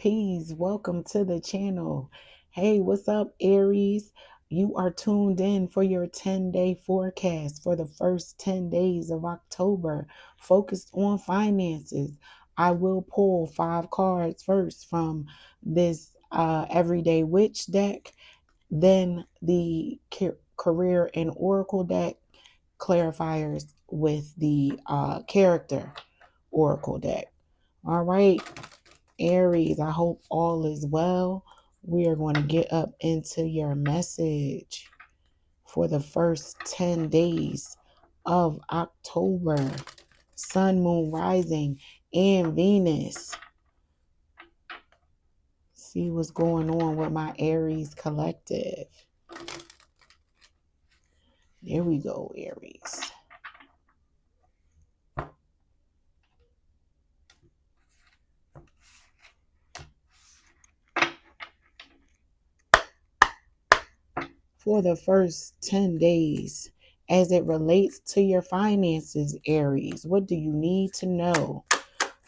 Peace. Welcome to the channel. Hey, what's up, Aries? You are tuned in for your 10-day forecast for the first 10 days of October, focused on finances. I will pull 5 cards first from this Everyday Witch deck, then the Career and Oracle deck, clarifiers with the Character Oracle deck. All right. Aries, I hope all is well. We are going to get up into your message for the first 10 days of October. Sun, Moon, Rising, and Venus. See what's going on with my Aries collective. There we go, Aries. For the first 10 days, as it relates to your finances, Aries, what do you need to know?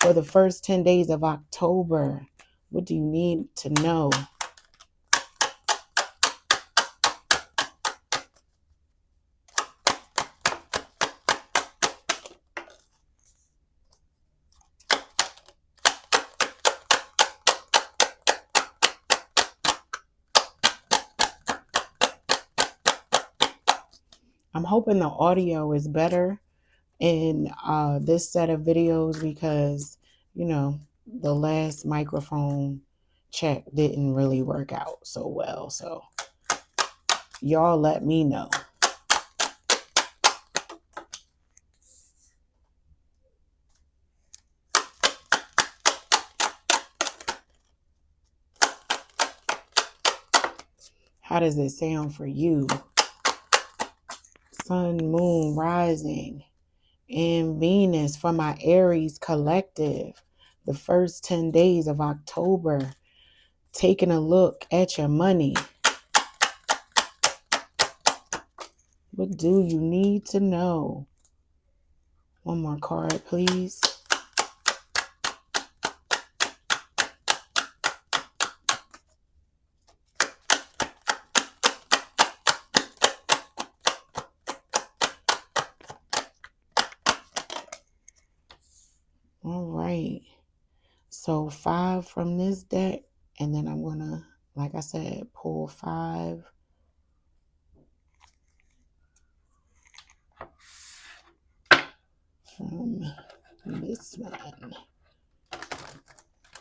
For the first 10 days of October, what do you need to know? I'm hoping the audio is better in this set of videos because, the last microphone check didn't really work out so well. So y'all let me know. How does it sound for you? Sun, Moon, Rising, and Venus for my Aries collective. The first 10 days of October. Taking a look at your money. What do you need to know? One more card, please. All right. So 5 from this deck, and then I'm going to, like I said, pull 5 from this one.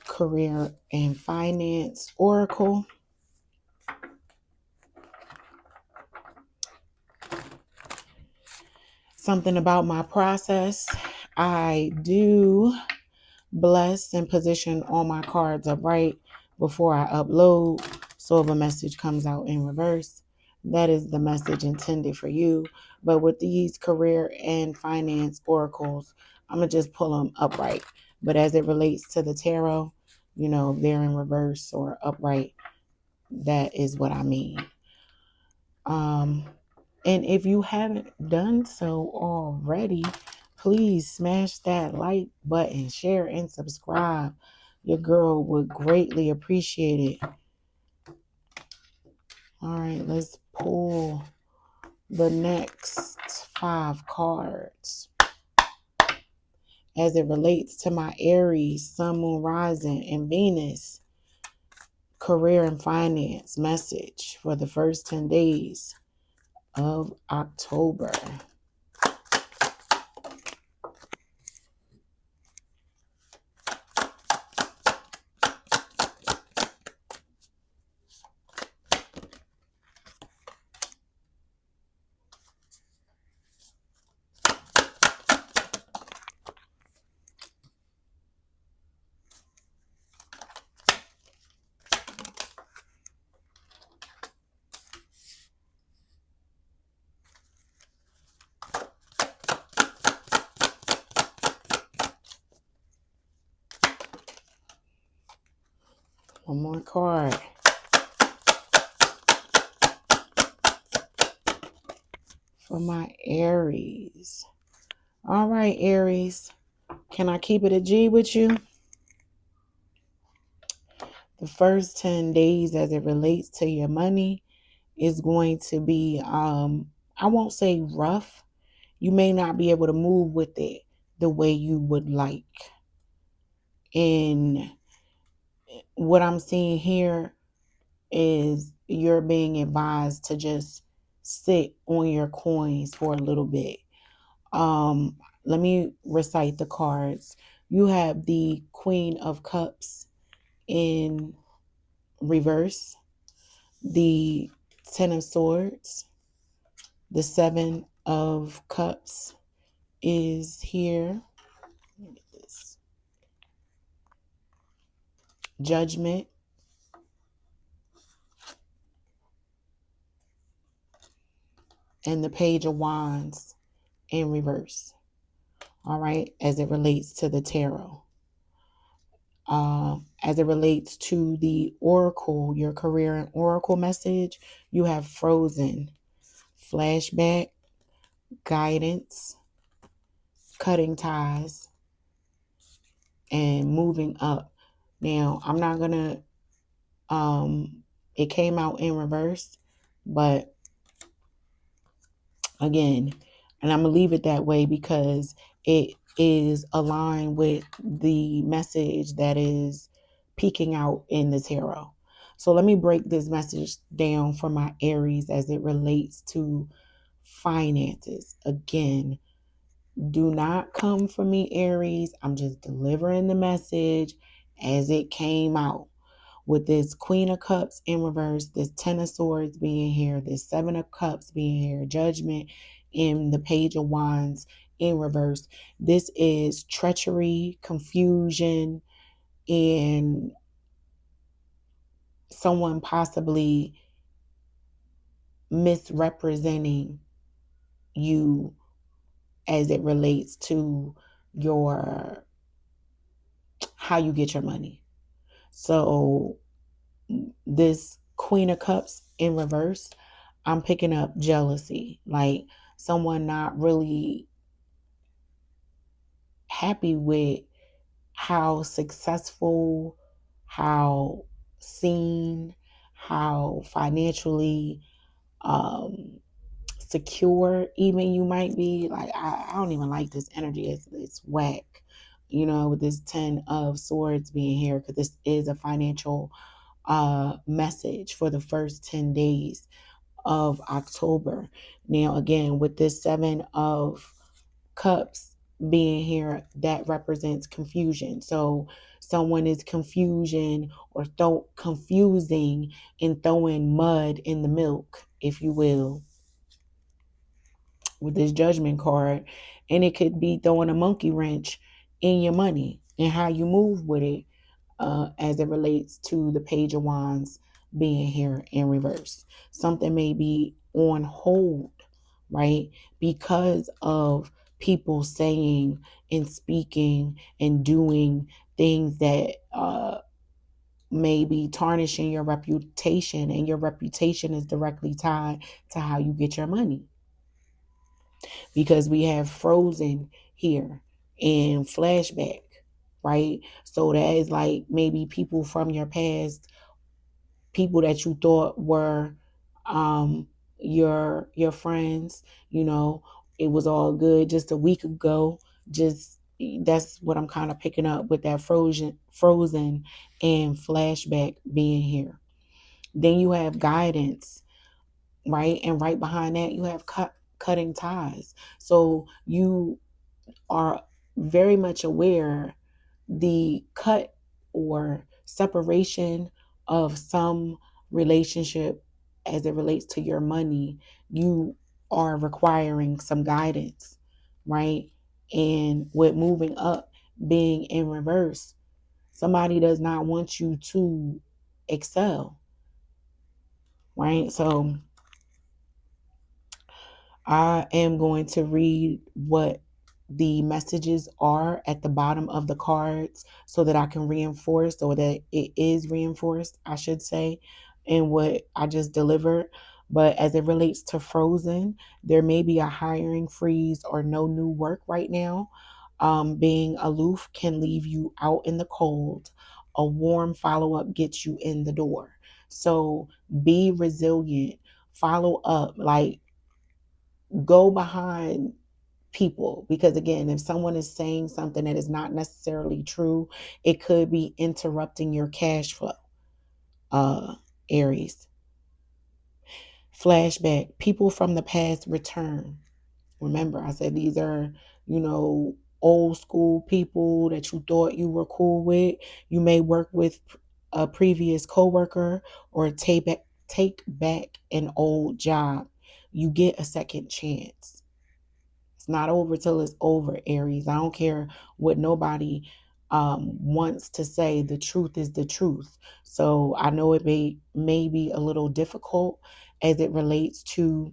Career and Finance Oracle. Something about my process. I do bless and position all my cards upright before I upload. So if a message comes out in reverse, that is the message intended for you. But with these career and finance oracles, I'm going to just pull them upright. But as it relates to the tarot, they're in reverse or upright. That is what I mean. And if you haven't done so already, please smash that like button, share, and subscribe. Your girl would greatly appreciate it. All right, let's pull the next 5 cards. As it relates to my Aries, Sun, Moon, Rising, and Venus, career and finance message for the first 10 days of October. One more card. For my Aries. All right, Aries. Can I keep it a G with you? The first 10 days as it relates to your money is going to be, I won't say rough. You may not be able to move with it the way you would like. And what I'm seeing here is you're being advised to just sit on your coins for a little bit. Let me recite the cards. You have the Queen of Cups in reverse, the Ten of Swords, the Seven of Cups is here. Judgment, and the Page of Wands in reverse. All right, as it relates to the tarot. As it relates to the oracle, your career and oracle message, you have Frozen, flashback, guidance, cutting ties, and moving up. Now, I'm not gonna it came out in reverse, but again, and I'm gonna leave it that way because it is aligned with the message that is peeking out in the tarot. So let me break this message down for my Aries as it relates to finances. Again, do not come for me, Aries. I'm just delivering the message as it came out. With this Queen of Cups in reverse, this Ten of Swords being here, this Seven of Cups being here, Judgment in the Page of Wands in reverse. This is treachery, confusion, and someone possibly misrepresenting you as it relates to your how you get your money. So this Queen of Cups in reverse, I'm picking up jealousy, like someone not really happy with how successful, how seen, how financially um secure even you might be. Like I don't even like this energy. It's whack. With this Ten of Swords being here, because this is a financial message for the first 10 days of October. Now, again, with this Seven of Cups being here, that represents confusion. So, someone is confusing and throwing mud in the milk, if you will, with this Judgment card. And it could be throwing a monkey wrench in your money and how you move with it, as it relates to the Page of Wands being here in reverse. Something may be on hold, right? Because of people saying and speaking and doing things that may be tarnishing your reputation, and your reputation is directly tied to how you get your money. Because we have Frozen here and flashback, right? So that is like maybe people from your past, people that you thought were your friends. It was all good just a week ago. Just That's what I'm kind of picking up with that frozen and flashback being here. Then you have guidance, right? And right behind that you have cutting ties. So you are very much aware the cut or separation of some relationship as it relates to your money. You are requiring some guidance, right? And with moving up being in reverse, somebody does not want you to excel, right? So I am going to read what the messages are at the bottom of the cards so that I can reinforce, or that it is reinforced, I should say, in what I just delivered. But as it relates to Frozen, there may be a hiring freeze or no new work right now. Being aloof can leave you out in the cold. a warm follow up gets you in the door. So be resilient, follow up, like go behind people, because again, if someone is saying something that is not necessarily true, it could be interrupting your cash flow. Aries. Flashback. People from the past return. Remember, I said these are, you know, old school people that you thought you were cool with. You may work with a previous coworker or take back an old job. You get a second chance. It's not over till it's over, Aries. I don't care what nobody wants to say. The truth is the truth. So I know it may be a little difficult as it relates to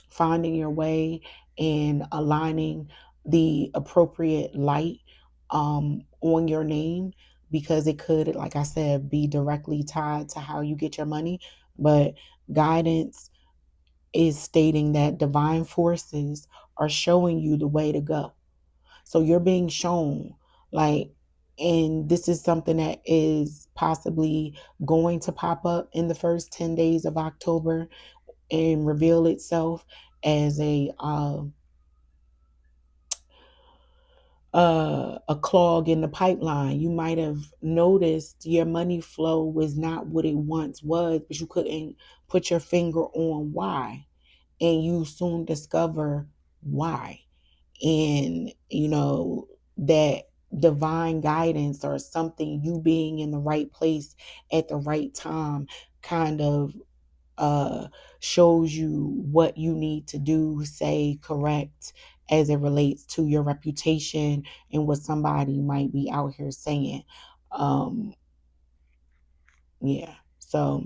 finding your way and aligning the appropriate light on your name, because it could, like I said, be directly tied to how you get your money. But guidance is stating that divine forces are showing you the way to go. So you're being shown, like, and this is something that is possibly going to pop up in the first 10 days of October and reveal itself as a clog in the pipeline. You might have noticed your money flow was not what it once was, but you couldn't put your finger on why. And you soon discover why. And that divine guidance or something, you being in the right place at the right time, kind of uh shows you what you need to do, say, correct, as it relates to your reputation and what somebody might be out here saying. um yeah. So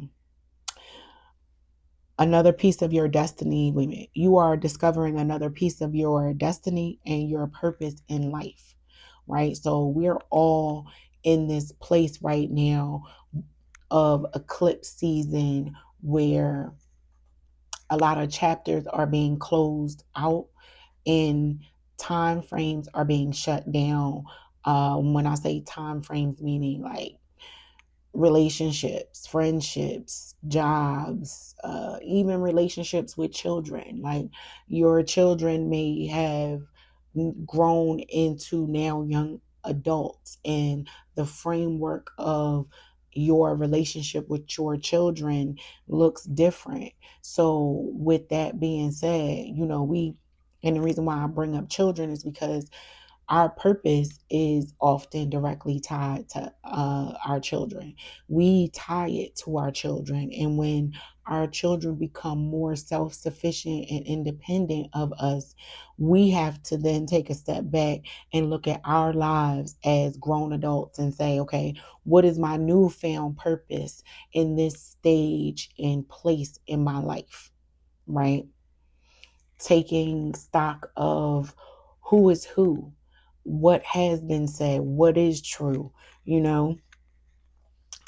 another piece of your destiny, wait a minute, you are discovering another piece of your destiny and your purpose in life, right? So we're all in this place right now of eclipse season where a lot of chapters are being closed out and time frames are being shut down. When I say time frames, meaning like relationships, friendships, jobs, even relationships with children. Like your children may have grown into now young adults, and the framework of your relationship with your children looks different. So, with that being said, and the reason why I bring up children is because our purpose is often directly tied to our children. We tie it to our children. And when our children become more self sufficient and independent of us, we have to then take a step back and look at our lives as grown adults and say, okay, what is my newfound purpose in this stage and place in my life? Right? Taking stock of who is who, what has been said, what is true, you know,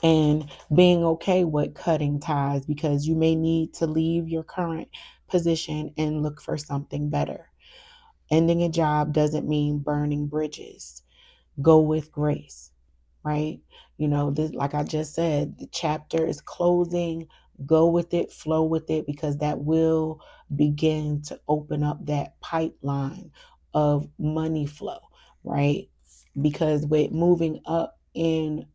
and being okay with cutting ties, because you may need to leave your current position and look for something better. Ending a job doesn't mean burning bridges. Go with grace, right? This, like I just said, the chapter is closing. Go with it, flow with it, because that will begin to open up that pipeline of money flow, right? Because with moving up and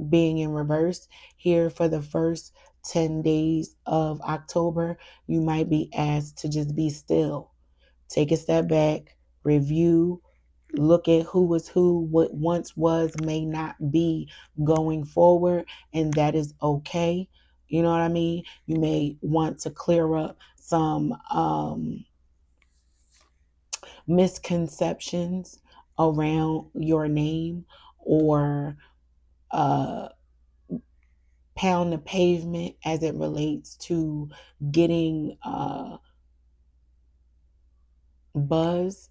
being in reverse here for the first 10 days of October, you might be asked to just be still. Take a step back, review, look at who was who, what once was may not be going forward, and that is okay. You know what I mean? You may want to clear up some misconceptions around your name, or uh, pound the pavement as it relates to getting buzz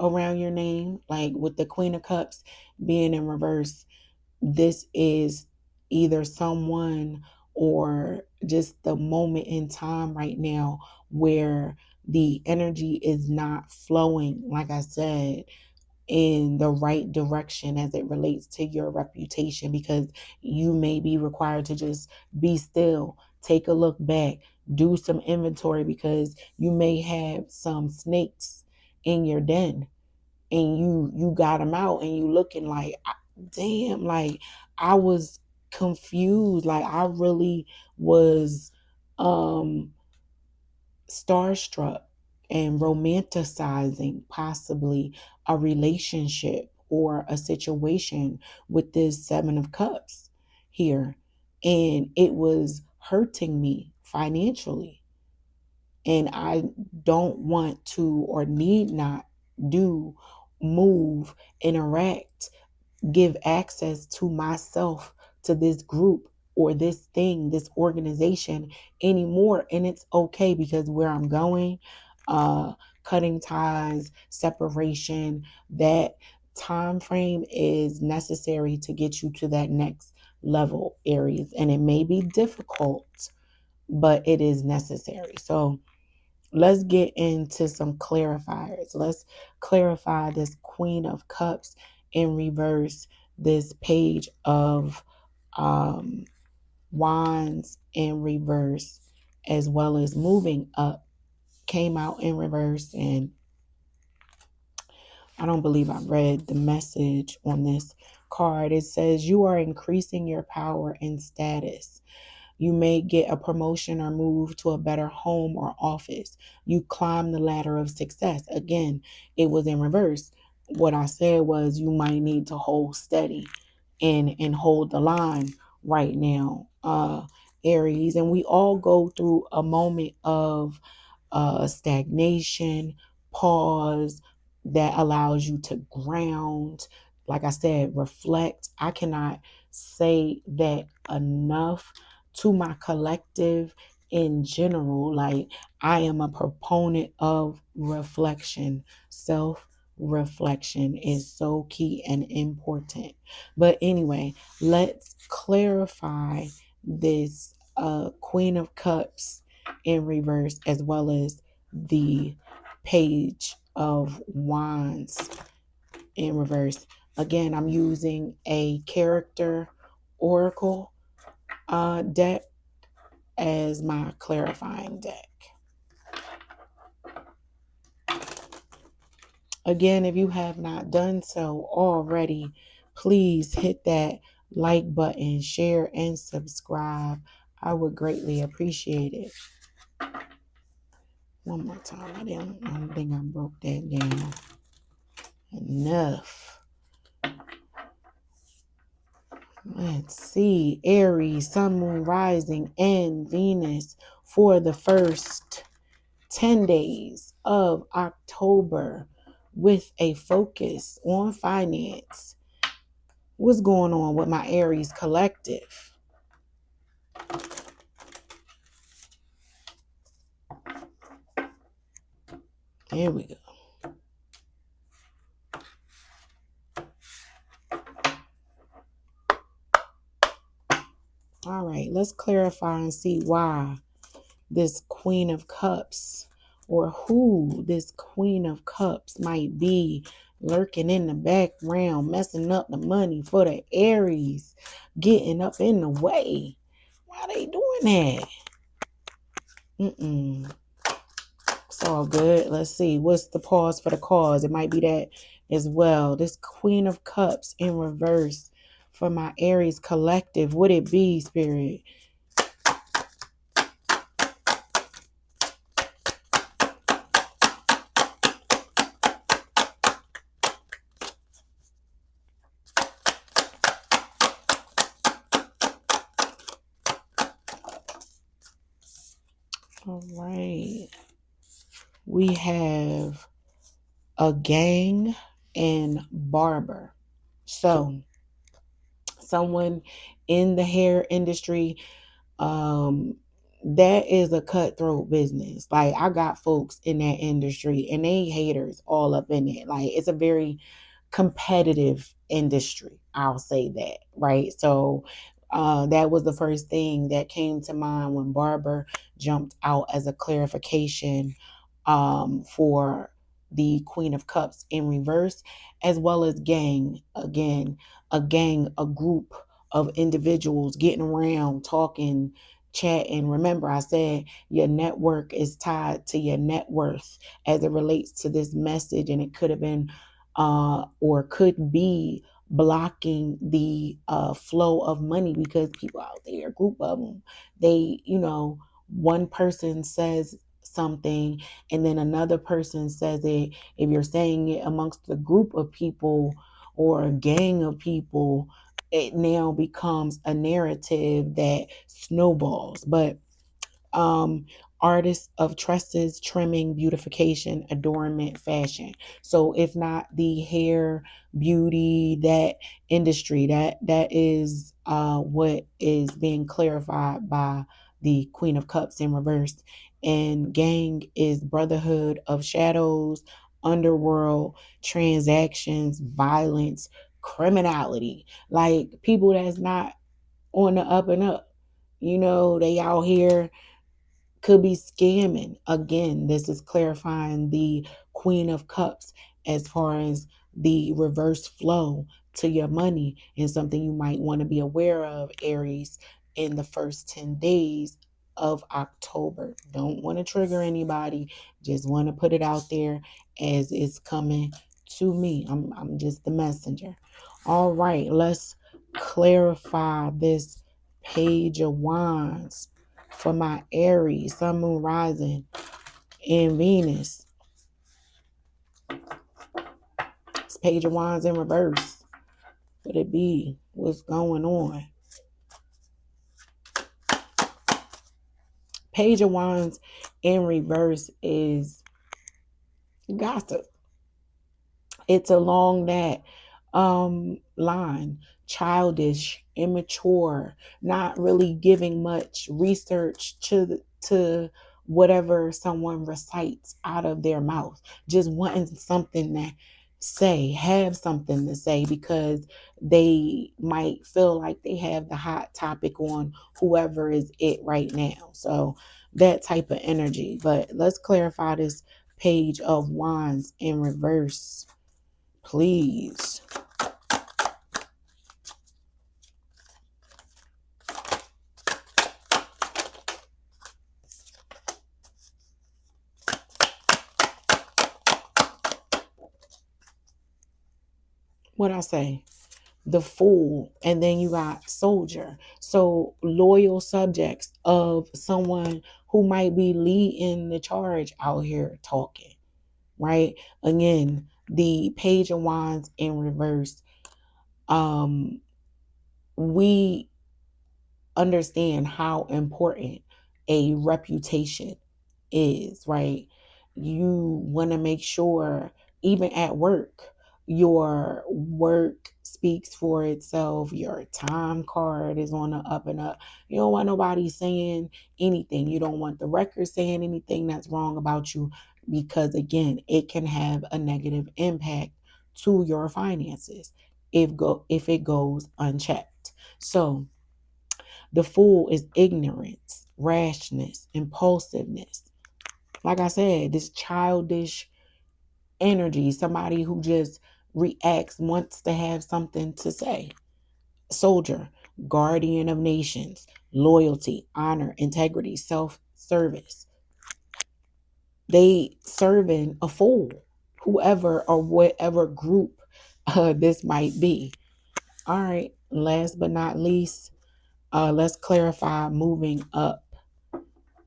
around your name. Like with the Queen of Cups being in reverse, this is either someone or just the moment in time right now where the energy is not flowing, like I said, in the right direction as it relates to your reputation, because you may be required to just be still, take a look back, do some inventory, because you may have some snakes in your den and you got them out and you looking like, damn, like I was confused, like I really was um starstruck and romanticizing possibly a relationship or a situation with this Seven of Cups here. And it was hurting me financially. And I don't want to or need not do, move, interact, give access to myself to this group or this thing, this organization anymore. And it's okay, because where I'm going, uh, cutting ties, separation, that time frame is necessary to get you to that next level, Aries. And it may be difficult, but it is necessary. So let's get into some clarifiers. Let's clarify this Queen of Cups in reverse, this Page of um, Wands in reverse, as well as moving up, came out in reverse. And I don't believe I read the message on this card. It says you are increasing your power and status. You may get a promotion or move to a better home or office. You climb the ladder of success. Again, it was in reverse. What I said was you might need to hold steady and hold the line right now, Aries. And we all go through a moment of stagnation, pause, that allows you to ground. Like I said, reflect. I cannot say that enough to my collective in general. Like, I am a proponent of reflection. Self reflection is so key and important. But anyway, let's clarify this Queen of Cups in reverse, as well as the Page of Wands in reverse. Again, I'm using a character oracle deck as my clarifying deck. Again, if you have not done so already, please hit that like button, share, and subscribe. I would greatly appreciate it. One more time. I don't think I broke that down enough. Let's see. Aries, Sun, Moon, Rising, and Venus for the first 10 days of October, with a focus on finance. What's going on with my Aries collective? Here we go. All right, let's clarify and see why this Queen of Cups, or who this Queen of Cups might be, lurking in the background, messing up the money for the Aries, getting up in the way. Why they doing that? It's all good. Let's see. What's the pause for the cause? It might be that as well. This Queen of Cups in reverse for my Aries collective. Would it be, Spirit? All right. We have a gang and barber. So, someone in the hair industry, um, that is a cutthroat business. Like, I got folks in that industry and they haters all up in it. Like, it's a very competitive industry. I'll say that, right? So that was the first thing that came to mind when barber jumped out as a clarification for the Queen of Cups in reverse, as well as gang. Again, a gang, a group of individuals getting around, talking, chatting. Remember, I said your network is tied to your net worth as it relates to this message, and it could have been or could be blocking the flow of money because people out there, a group of them, they, one person says something and then another person says it. If you're saying it amongst a group of people or a gang of people, it now becomes a narrative that snowballs. But um artists of tresses, trimming, beautification, adornment, fashion. So if not the hair, beauty, that industry, that is what is being clarified by the Queen of Cups in reverse. And gang is brotherhood of shadows, underworld, transactions, violence, criminality, like people that's not on the up and up. They out here could be scamming. Again, this is clarifying the Queen of Cups as far as the reverse flow to your money, and something you might want to be aware of, Aries, in the first 10 days of October. Don't want to trigger anybody, just want to put it out there as it's coming to me. I'm just the messenger. All right, let's clarify this Page of Wands for my Aries, Sun, Moon, Rising, and Venus. It's Page of Wands in reverse. Would it be? What's going on? Page of Wands in reverse is gossip. It's along that line, childish, immature, not really giving much research to whatever someone recites out of their mouth, just wanting something to say, have something to say because they might feel like they have the hot topic on whoever is it right now. So that type of energy. But let's clarify this Page of Wands in reverse, please. What I say? The Fool, and then you got Soldier. So loyal subjects of someone who might be leading the charge out here talking, right? Again, the Page of Wands in reverse. We understand how important a reputation is, right? You want to make sure, even at work, your work speaks for itself. Your time card is on the up and up. You don't want nobody saying anything. You don't want the record saying anything that's wrong about you because, again, it can have a negative impact to your finances if it goes unchecked. So, the Fool is ignorance, rashness, impulsiveness. Like I said, this childish energy, somebody who just reacts, wants to have something to say. Soldier, guardian of nations, loyalty, honor, integrity, self-service. They serving a fool, whoever or whatever group this might be. All right, last but not least, let's clarify moving up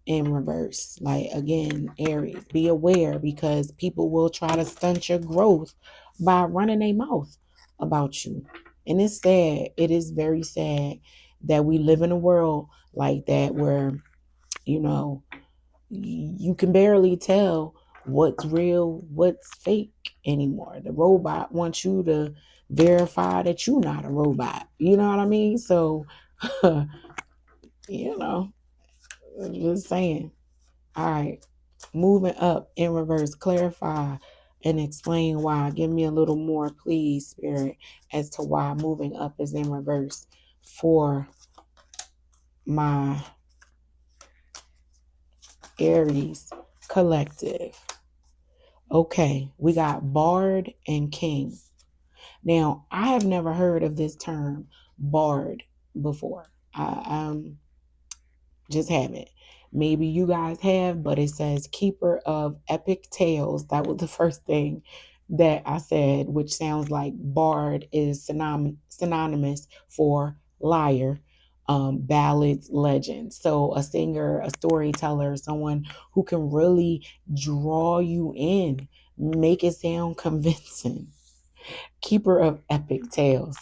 in reverse. Like, again, Aries, be aware because people will try to stunt your growth by running their mouth about you. And it's sad. It is very sad that we live in a world like that where, you know, you can barely tell what's real, what's fake anymore. The robot wants you to verify that you're not a robot. You know what I mean? So, you know, I'm just saying. All right. Moving up in reverse, clarify and explain why. Give me a little more, please, Spirit, as to why moving up is in reverse for my Aries collective. Okay, we got bard and king. Now, I have never heard of this term bard before. I just haven't. Maybe you guys have, but it says keeper of epic tales. That was the first thing that I said, which sounds like bard is synonymous for liar, ballads, legends. So a singer, a storyteller, someone who can really draw you in, make it sound convincing. Keeper of epic tales.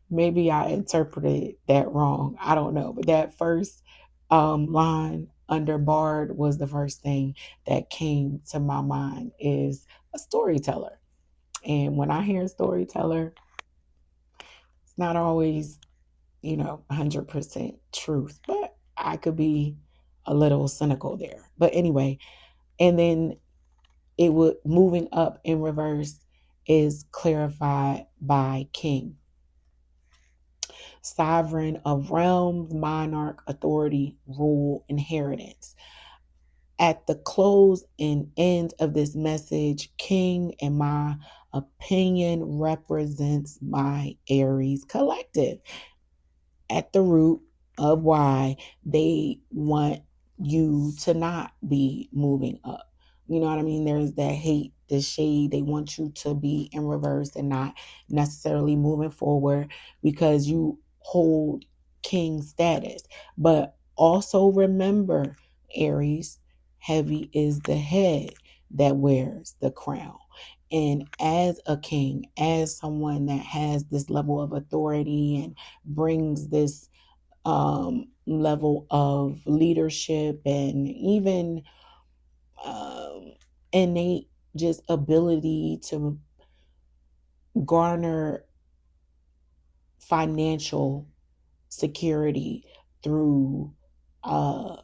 Maybe I interpreted that wrong. I don't know. But that first line under Bard was the first thing that came to my mind is a storyteller. And when I hear storyteller, it's not always, 100% truth, but I could be a little cynical there. But anyway, and then it would moving up in reverse is clarified by king, sovereign of realms, monarch, authority, rule, inheritance. At the close and end of this message, King, in my opinion, represents my Aries collective at the root of why they want you to not be moving up. You know what I mean? There's that hate, the shade. They want you to be in reverse and not necessarily moving forward because you hold king status. But also remember, Aries, heavy is the head that wears the crown. And as a king, as someone that has this level of authority and brings this level of leadership and even um, innate just ability to garner financial security through uh,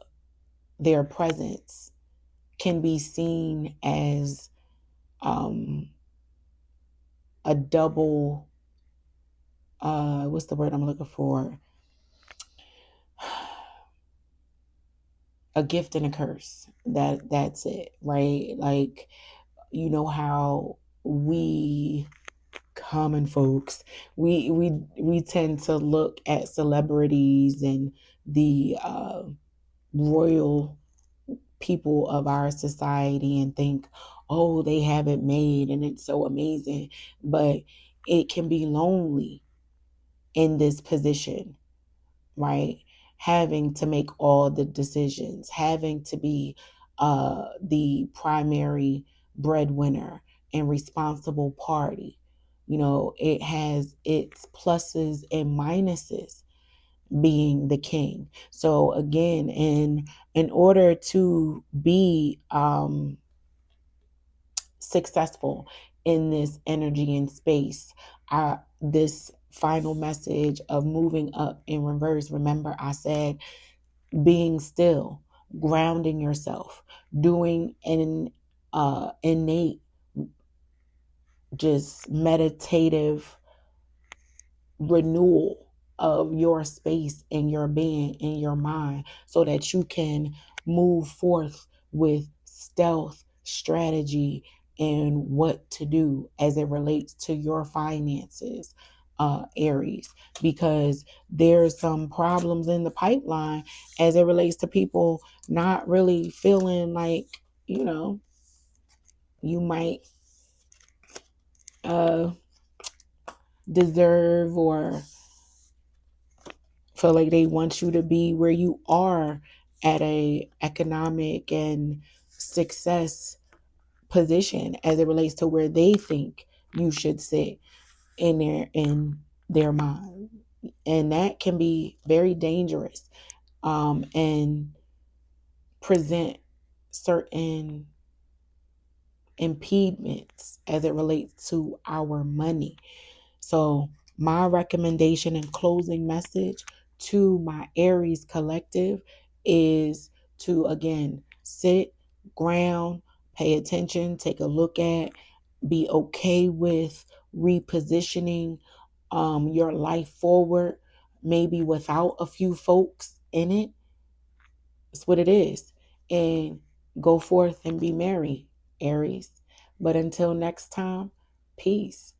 their presence can be seen as um, a double, what's the word I'm looking for? A gift and a curse. That's it, right? Like, you know how we common folks, we tend to look at celebrities and the royal people of our society and think, oh, they have it made and it's so amazing. But it can be lonely in this position, right? Having to make all the decisions, having to be the primary breadwinner and responsible party. It has its pluses and minuses being the king. So again, in order to be successful in this energy and space, this final message of moving up in reverse, remember I said being still, grounding yourself, doing an innate, just meditative renewal of your space and your being and your mind so that you can move forth with stealth, strategy, and what to do as it relates to your finances, Aries, because there's some problems in the pipeline as it relates to people not really feeling like, you might uh, deserve or feel like they want you to be where you are at a economic and success position as it relates to where they think you should sit in their mind. And that can be very dangerous, and present certain impediments as it relates to our money. So, my recommendation and closing message to my Aries collective is to again sit, ground, pay attention, take a look at, be okay with repositioning your life forward, maybe without a few folks in it. It's what it is. And go forth and be merry, Aries. But until next time, peace.